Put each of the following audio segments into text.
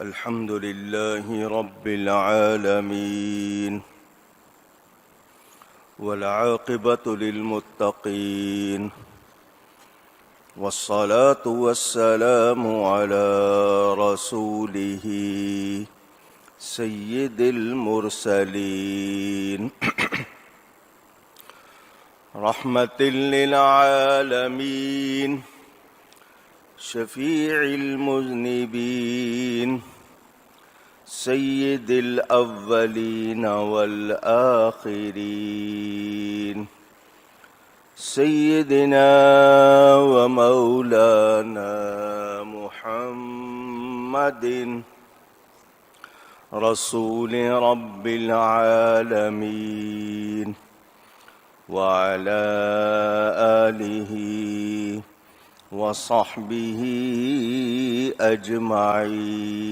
الحمد لله رب العالمين والعاقبة للمتقين والصلاة والسلام على رسوله سيد المرسلين رحمة للعالمين شفيع المذنبين سيد الأولين والآخرين سيدنا ومولانا محمد رسول رب العالمين وعلى آله وصحبه أجمعين.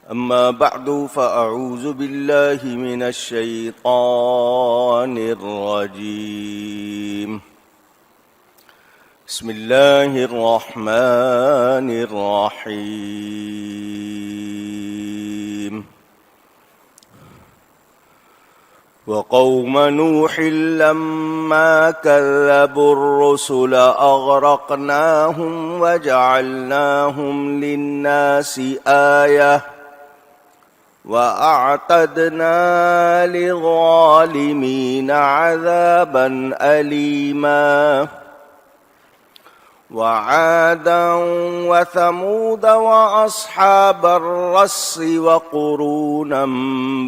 أما بعد فأعوذ بالله من الشيطان الرجيم. بسم الله الرحمن الرحيم. وقوم نوح لما كذبوا الرسل أغرقناهم وجعلناهم للناس آية وأعتدنا للظالمين عذابا أليما. وعادا وثمود وأصحاب الرس وقرونا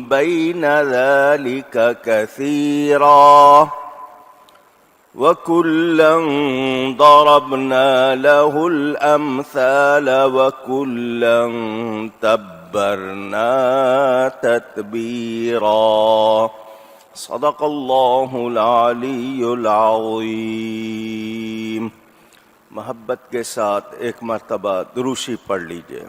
بين ذلك كثيرا وكلا ضربنا له الأمثال وكلا تبرنا تتبيرا. صدق الله العلی العظیم. محبت کے ساتھ ایک مرتبہ دروشی پڑھ لیجئے.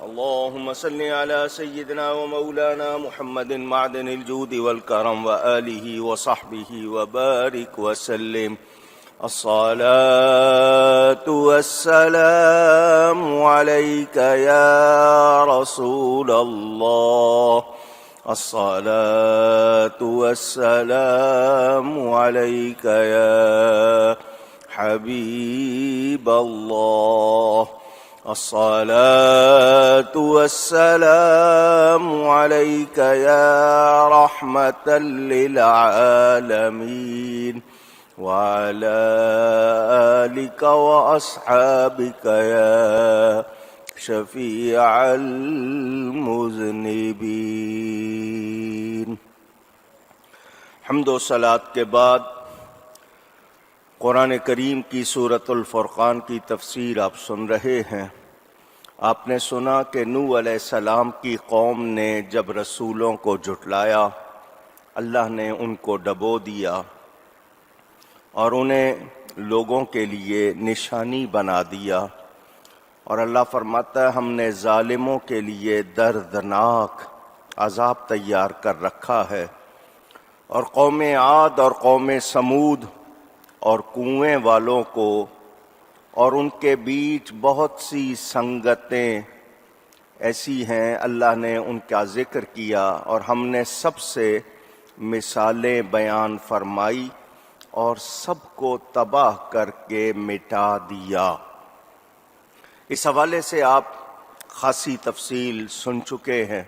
اللہم صلی علی سیدنا و مولانا محمد معدن الجود والکرم وآلہ وصحبہ وبارک وسلم. الصلاة والسلام علیک یا رسول اللہ. الصلاة والسلام علیک یا حبیب اللہ. الصلاة والسلام علیک یا رحمة للعالمین وعلى آلك وأصحابك يا شفيع المذنبين. حمد و صلاۃ کے بعد قرآن کریم کی سورۃ الفرقان کی تفسیر آپ سن رہے ہیں. آپ نے سنا کہ نوح علیہ السلام کی قوم نے جب رسولوں کو جھٹلایا، اللہ نے ان کو ڈبو دیا اور انہیں لوگوں کے لیے نشانی بنا دیا. اور اللہ فرماتا ہے ہم نے ظالموں کے لیے دردناک عذاب تیار کر رکھا ہے. اور قوم عاد اور قوم سمود اور کنویں والوں کو اور ان کے بیچ بہت سی سنگتیں ایسی ہیں، اللہ نے ان کا ذکر کیا اور ہم نے سب سے مثالیں بیان فرمائی اور سب کو تباہ کر کے مٹا دیا. اس حوالے سے آپ خاصی تفصیل سن چکے ہیں.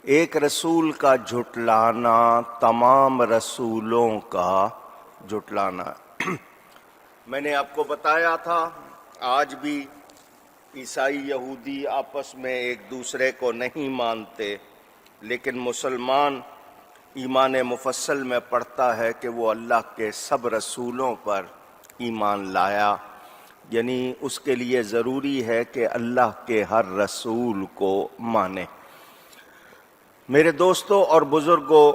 ایک رسول کا جھٹلانا تمام رسولوں کا جھٹلانا. میں نے آپ کو بتایا تھا آج بھی عیسائی یہودی آپس میں ایک دوسرے کو نہیں مانتے، لیکن مسلمان ایمان مفصل میں پڑھتا ہے کہ وہ اللہ کے سب رسولوں پر ایمان لایا. یعنی اس کے لیے ضروری ہے کہ اللہ کے ہر رسول کو مانے. میرے دوستوں اور بزرگوں،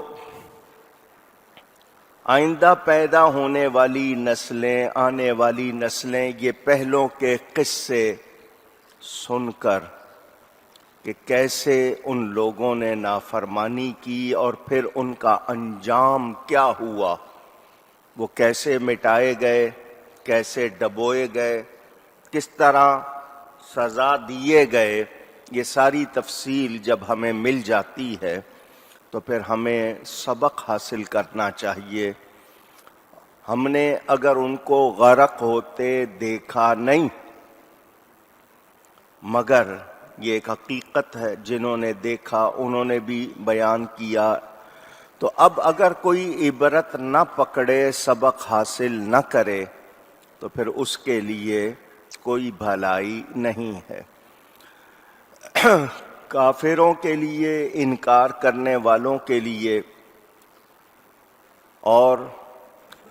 آئندہ پیدا ہونے والی نسلیں، آنے والی نسلیں یہ پہلوں کے قصے سن کر کہ کیسے ان لوگوں نے نافرمانی کی اور پھر ان کا انجام کیا ہوا، وہ کیسے مٹائے گئے، کیسے ڈبوئے گئے، کس طرح سزا دیے گئے، یہ ساری تفصیل جب ہمیں مل جاتی ہے تو پھر ہمیں سبق حاصل کرنا چاہیے۔ ہم نے اگر ان کو غرق ہوتے دیکھا نہیں، مگر یہ ایک حقیقت ہے، جنہوں نے دیکھا انہوں نے بھی بیان کیا، تو اب اگر کوئی عبرت نہ پکڑے، سبق حاصل نہ کرے، تو پھر اس کے لیے کوئی بھلائی نہیں ہے۔ کافروں کے لیے، انکار کرنے والوں کے لیے اور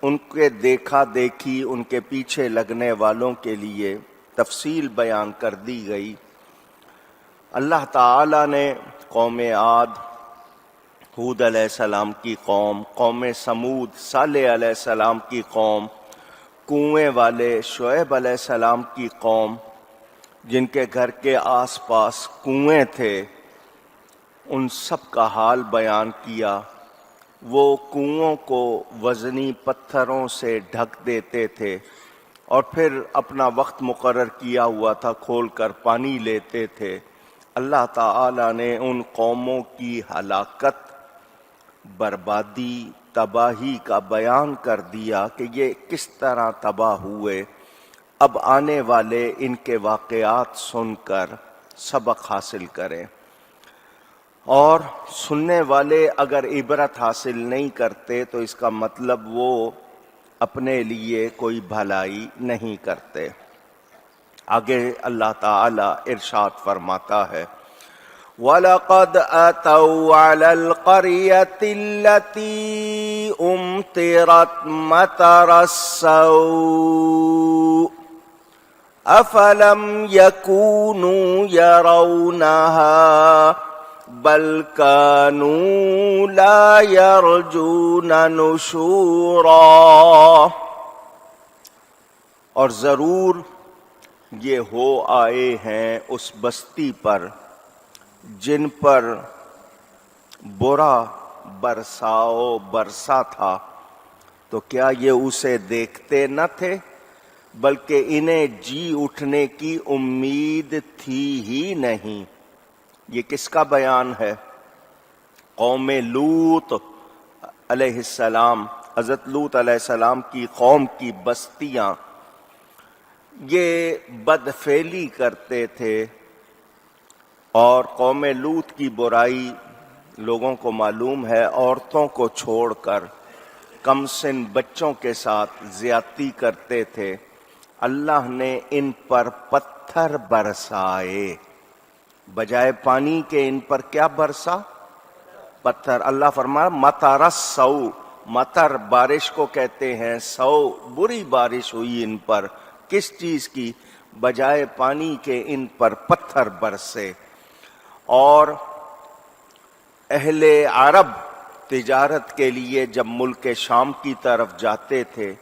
ان کے دیکھا دیکھی، ان کے پیچھے لگنے والوں کے لیے تفصیل بیان کر دی گئی۔ اللہ تعالی نے قوم عاد، ہود علیہ السلام کی قوم، قوم سمود، صالح علیہ السلام کی قوم، کنویں والے شعیب علیہ السلام کی قوم، جن کے گھر کے آس پاس کنویں تھے، ان سب کا حال بیان کیا۔ وہ کنووں کو وزنی پتھروں سے ڈھک دیتے تھے اور پھر اپنا وقت مقرر کیا ہوا تھا کھول کر پانی لیتے تھے۔ اللہ تعالی نے ان قوموں کی ہلاکت، بربادی، تباہی کا بیان کر دیا کہ یہ کس طرح تباہ ہوئے۔ اب آنے والے ان کے واقعات سن کر سبق حاصل کریں، اور سننے والے اگر عبرت حاصل نہیں کرتے تو اس کا مطلب وہ اپنے لیے کوئی بھلائی نہیں کرتے۔ آگے اللہ تعالی ارشاد فرماتا ہے، وَلَقَدْ أَتَوْا عَلَى الْقَرْيَةِ الَّتِي أُمْطِرَتْ مَطَرَ السَّوْءِ أَفَلَمْ يَكُونُوا يَرَوْنَهَا بَلْ كَانُوا لَا يَرْجُونَ نُشُورًا۔ اور ضرور یہ ہو آئے ہیں اس بستی پر جن پر برا برساؤ برسا تھا، تو کیا یہ اسے دیکھتے نہ تھے، بلکہ انہیں جی اٹھنے کی امید تھی ہی نہیں۔ یہ کس کا بیان ہے؟ قوم لوط علیہ السلام، حضرت لوط علیہ السلام کی قوم کی بستیاں یہ بدفعلی کرتے تھے، اور قوم لوط کی برائی لوگوں کو معلوم ہے، عورتوں کو چھوڑ کر کم سن بچوں کے ساتھ زیادتی کرتے تھے۔ اللہ نے ان پر پتھر برسائے، بجائے پانی کے ان پر کیا برسا؟ پتھر۔ اللہ فرمایا مطر السوء، مطر بارش کو کہتے ہیں، سوء بری بارش ہوئی ان پر۔ کس چیز کی؟ بجائے پانی کے ان پر پتھر برسے۔ اور اہل عرب تجارت کے لیے جب ملک شام کی طرف جاتے تھے،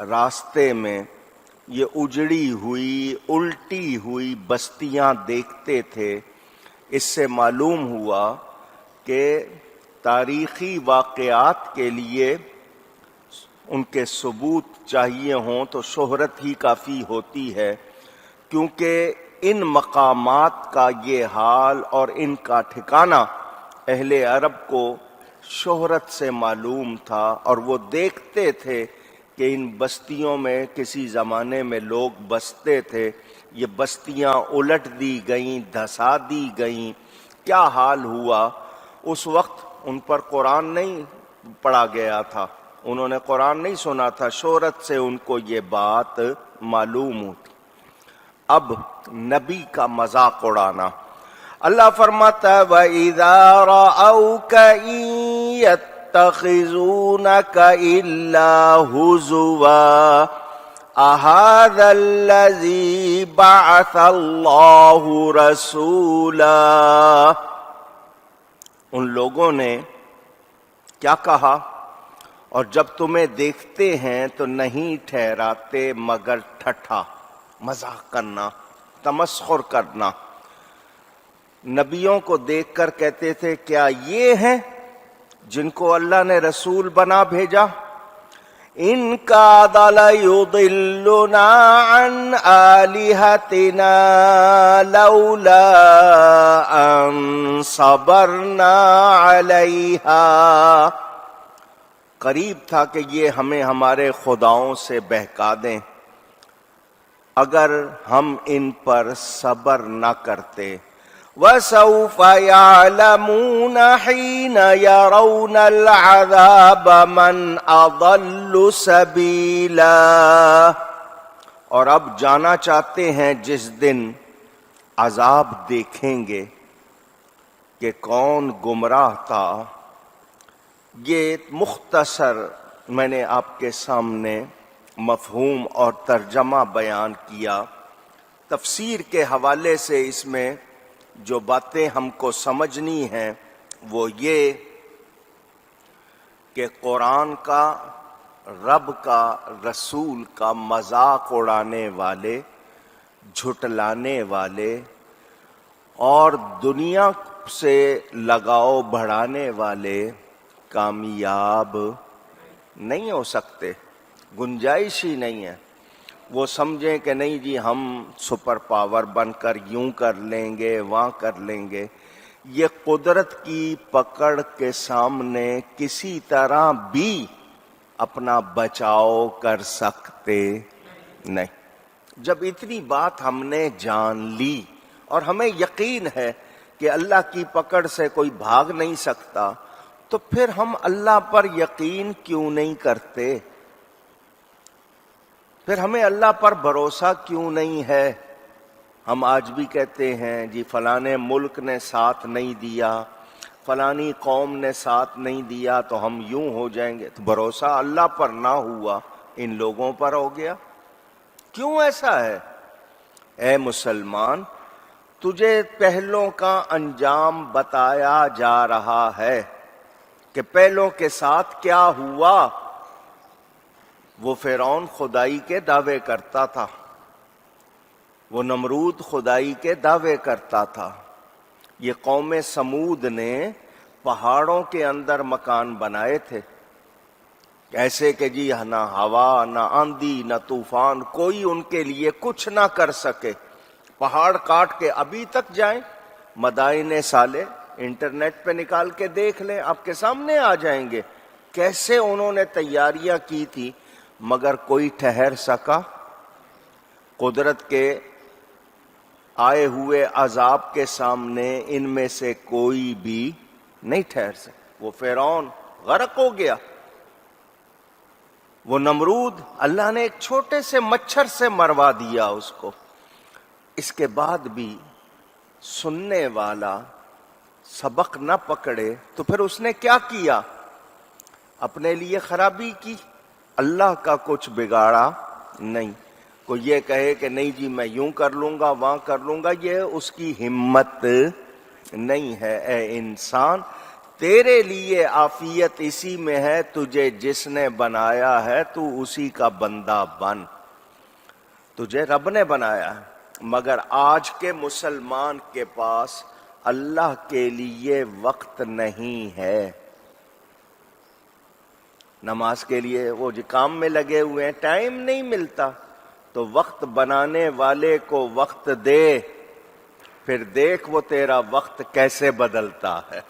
راستے میں یہ اجڑی ہوئی، الٹی ہوئی بستیاں دیکھتے تھے۔ اس سے معلوم ہوا کہ تاریخی واقعات کے لیے ان کے ثبوت چاہیے ہوں تو شہرت ہی کافی ہوتی ہے، کیونکہ ان مقامات کا یہ حال اور ان کا ٹھکانہ اہل عرب کو شہرت سے معلوم تھا، اور وہ دیکھتے تھے کہ ان بستیوں میں کسی زمانے میں لوگ بستے تھے، یہ بستیاں الٹ دی گئیں، دھسا دی گئیں، کیا حال ہوا۔ اس وقت ان پر قرآن نہیں پڑھا گیا تھا، انہوں نے قرآن نہیں سنا تھا، شہرت سے ان کو یہ بات معلوم ہوتی۔ اب نبی کا مذاق اڑانا۔ اللہ فرماتا ہے وَإِذَا رَأَوْكَ إِن يَتَّخِذُونَكَ إِلَّا هُزُوًا أَهَذَا الَّذِي بَعَثَ اللَّهُ رَسُولًا۔ ان لوگوں نے کیا کہا؟ اور جب تمہیں دیکھتے ہیں تو نہیں ٹھہراتے مگر ٹھٹھا، مذاق کرنا، تمسخر کرنا۔ نبیوں کو دیکھ کر کہتے تھے کیا یہ ہیں جن کو اللہ نے رسول بنا بھیجا؟ إن كاد ليضلنا عن آلهتنا لولا أن صبرنا عليها. قریب تھا کہ یہ ہمیں ہمارے خداؤں سے بہکا دیں اگر ہم ان پر صبر نہ کرتے. وَسَوْفَ يَعْلَمُونَ حِينَ يَرَوْنَ الْعَذَابَ مَنْ أَضَلُّ سَبِيلًا. اور اب جانا چاہتے ہیں جس دن عذاب دیکھیں گے کہ کون گمراہ تھا. یہ مختصر میں نے آپ کے سامنے مفہوم اور ترجمہ بیان کیا. تفسیر کے حوالے سے اس میں جو باتیں ہم کو سمجھنی ہیں وہ یہ کہ قرآن کا، رب کا، رسول کا مذاق اڑانے والے، جھٹلانے والے اور دنیا سے لگاؤ بڑھانے والے کامیاب نہیں ہو سکتے. گنجائش ہی نہیں ہے. وہ سمجھیں کہ نہیں جی ہم سپر پاور بن کر یوں کر لیں گے، وہاں کر لیں گے. یہ قدرت کی پکڑ کے سامنے کسی طرح بھی اپنا بچاؤ کر سکتے نہیں. جب اتنی بات ہم نے جان لی اور ہمیں یقین ہے کہ اللہ کی پکڑ سے کوئی بھاگ نہیں سکتا، تو پھر ہم اللہ پر یقین کیوں نہیں کرتے؟ پھر ہمیں اللہ پر بھروسہ کیوں نہیں ہے؟ ہم آج بھی کہتے ہیں جی فلانے ملک نے ساتھ نہیں دیا، فلانی قوم نے ساتھ نہیں دیا تو ہم یوں ہو جائیں گے. تو بھروسہ اللہ پر نہ ہوا، ان لوگوں پر ہو گیا. کیوں ایسا ہے؟ اے مسلمان، تجھے پہلوں کا انجام بتایا جا رہا ہے کہ پہلوں کے ساتھ کیا ہوا. وہ فرعون خدائی کے دعوے کرتا تھا، وہ نمرود خدائی کے دعوے کرتا تھا. یہ قوم سمود نے پہاڑوں کے اندر مکان بنائے تھے، ایسے کہ جی نہ ہوا، نہ آندھی، نہ طوفان، کوئی ان کے لیے کچھ نہ کر سکے. پہاڑ کاٹ کے ابھی تک جائیں، مدائن صالح انٹرنیٹ پہ نکال کے دیکھ لیں، آپ کے سامنے آ جائیں گے کیسے انہوں نے تیاریاں کی تھی، مگر کوئی ٹھہر سکا؟ قدرت کے آئے ہوئے عذاب کے سامنے ان میں سے کوئی بھی نہیں ٹھہر سکا. وہ فرعون غرق ہو گیا، وہ نمرود اللہ نے ایک چھوٹے سے مچھر سے مروا دیا اس کو. اس کے بعد بھی سننے والا سبق نہ پکڑے تو پھر اس نے کیا کیا؟ اپنے لیے خرابی کی. اللہ کا کچھ بگاڑا نہیں. کوئی یہ کہے کہ نہیں جی میں یوں کر لوں گا، وہاں کر لوں گا، یہ اس کی ہمت نہیں ہے. اے انسان، تیرے لیے عافیت اسی میں ہے، تجھے جس نے بنایا ہے تو اسی کا بندہ بن. تجھے رب نے بنایا ہے، مگر آج کے مسلمان کے پاس اللہ کے لیے وقت نہیں ہے. نماز کے لیے وہ جو کام میں لگے ہوئے ہیں، ٹائم نہیں ملتا. تو وقت بنانے والے کو وقت دے، پھر دیکھ وہ تیرا وقت کیسے بدلتا ہے.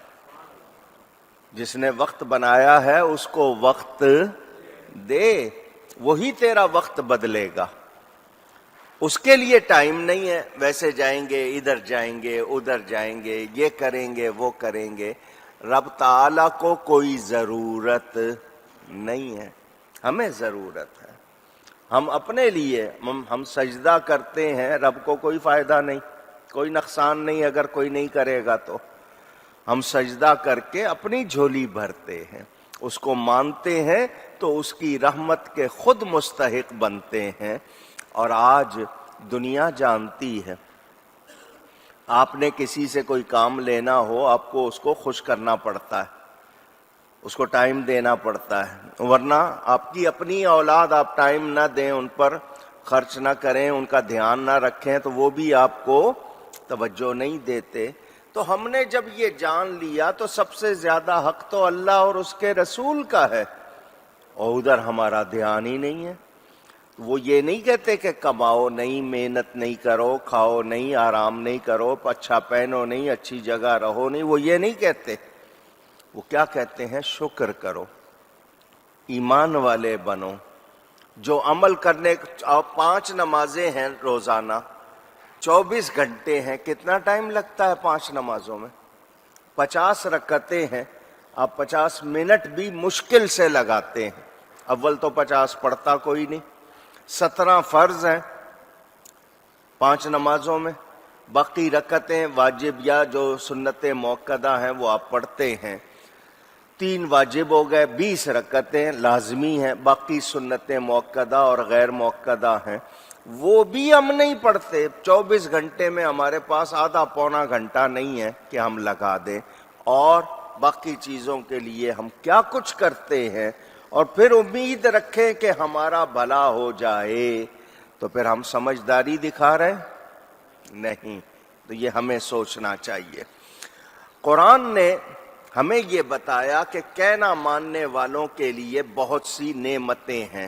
جس نے وقت بنایا ہے اس کو وقت دے، وہی تیرا وقت بدلے گا. اس کے لیے ٹائم نہیں ہے، ویسے جائیں گے، ادھر جائیں گے، ادھر جائیں گے، یہ کریں گے، وہ کریں گے. رب تعالیٰ کو کوئی ضرورت نہیں ہے، ہمیں ضرورت ہے. ہم اپنے لیے ہم سجدہ کرتے ہیں، رب کو کوئی فائدہ نہیں، کوئی نقصان نہیں اگر کوئی نہیں کرے گا تو. ہم سجدہ کر کے اپنی جھولی بھرتے ہیں، اس کو مانتے ہیں تو اس کی رحمت کے خود مستحق بنتے ہیں. اور آج دنیا جانتی ہے، آپ نے کسی سے کوئی کام لینا ہو، آپ کو اس کو خوش کرنا پڑتا ہے، اس کو ٹائم دینا پڑتا ہے. ورنہ آپ کی اپنی اولاد آپ ٹائم نہ دیں، ان پر خرچ نہ کریں، ان کا دھیان نہ رکھیں تو وہ بھی آپ کو توجہ نہیں دیتے. تو ہم نے جب یہ جان لیا تو سب سے زیادہ حق تو اللہ اور اس کے رسول کا ہے. اور ادھر ہمارا دھیان ہی نہیں ہے۔ وہ یہ نہیں کہتے کہ کماؤ نہیں، محنت نہیں کرو، کھاؤ نہیں، آرام نہیں کرو، اچھا پہنو نہیں، اچھی جگہ رہو نہیں، وہ یہ نہیں کہتے۔ وہ کیا کہتے ہیں؟ شکر کرو، ایمان والے بنو، جو عمل کرنے۔ 5 نمازیں ہیں روزانہ، 24 گھنٹے ہیں، کتنا ٹائم لگتا ہے 5 نمازوں میں؟ 50 رکعتیں ہیں، آپ 50 منٹ بھی مشکل سے لگاتے ہیں۔ اول تو 50 پڑھتا کوئی نہیں۔ 17 فرض ہیں 5 نمازوں میں، باقی رکعتیں واجب یا جو سنت موقدہ ہیں وہ آپ پڑھتے ہیں۔ 3 واجب ہو گئے، 20 رکعتیں لازمی ہیں، باقی سنت موقدہ اور غیر موقدہ ہیں، وہ بھی ہم نہیں پڑھتے۔ 24 گھنٹے میں ہمارے پاس آدھا پونا گھنٹہ نہیں ہے کہ ہم لگا دیں، اور باقی چیزوں کے لیے ہم کیا کچھ کرتے ہیں، اور پھر امید رکھیں کہ ہمارا بھلا ہو جائے، تو پھر ہم سمجھداری دکھا رہے ہیں؟ نہیں۔ تو یہ ہمیں سوچنا چاہیے۔ قرآن نے ہمیں یہ بتایا کہ کہنا ماننے والوں کے لیے بہت سی نعمتیں ہیں،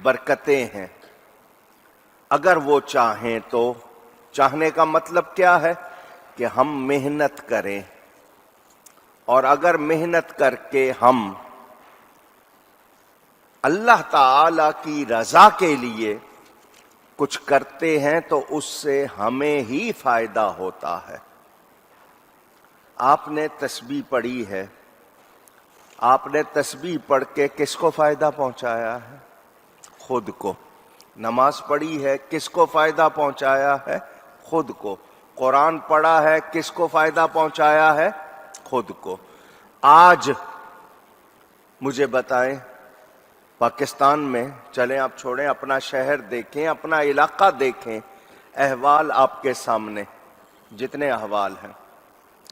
برکتیں ہیں، اگر وہ چاہیں تو۔ چاہنے کا مطلب کیا ہے؟ کہ ہم محنت کریں، اور اگر محنت کر کے ہم اللہ تعالی کی رضا کے لیے کچھ کرتے ہیں تو اس سے ہمیں ہی فائدہ ہوتا ہے۔ آپ نے تسبیح پڑھی ہے، آپ نے تسبیح پڑھ کے کس کو فائدہ پہنچایا ہے؟ خود کو۔ نماز پڑھی ہے، کس کو فائدہ پہنچایا ہے؟ خود کو۔ قرآن پڑھا ہے، کس کو فائدہ پہنچایا ہے؟ خود کو۔ آج مجھے بتائیں، پاکستان میں، چلیں آپ چھوڑیں، اپنا شہر دیکھیں، اپنا علاقہ دیکھیں، احوال آپ کے سامنے، جتنے احوال ہیں،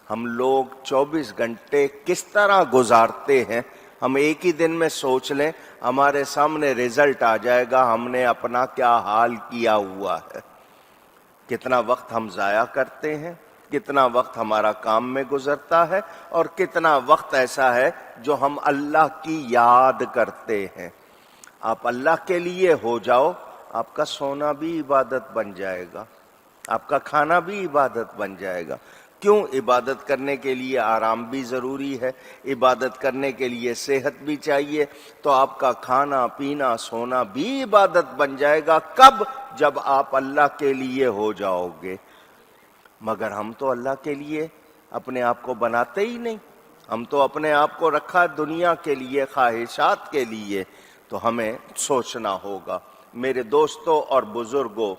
ہم لوگ 24 گھنٹے کس طرح گزارتے ہیں۔ ہم ایک ہی دن میں سوچ لیں، ہمارے سامنے رزلٹ آ جائے گا ہم نے اپنا کیا حال کیا ہوا ہے۔ کتنا وقت ہم ضائع کرتے ہیں، کتنا وقت ہمارا کام میں گزرتا ہے، اور کتنا وقت ایسا ہے جو ہم اللہ کی یاد کرتے ہیں۔ آپ اللہ کے لیے ہو جاؤ، آپ کا سونا بھی عبادت بن جائے گا، آپ کا کھانا بھی عبادت بن جائے گا۔ کیوں؟ عبادت کرنے کے لیے آرام بھی ضروری ہے، عبادت کرنے کے لیے صحت بھی چاہیے، تو آپ کا کھانا پینا سونا بھی عبادت بن جائے گا۔ کب؟ جب آپ اللہ کے لیے ہو جاؤ گے۔ مگر ہم تو اللہ کے لیے اپنے آپ کو بناتے ہی نہیں، ہم تو اپنے آپ کو رکھا دنیا کے لیے، خواہشات کے لیے۔ تو ہمیں سوچنا ہوگا۔ میرے دوستوں اور بزرگوں،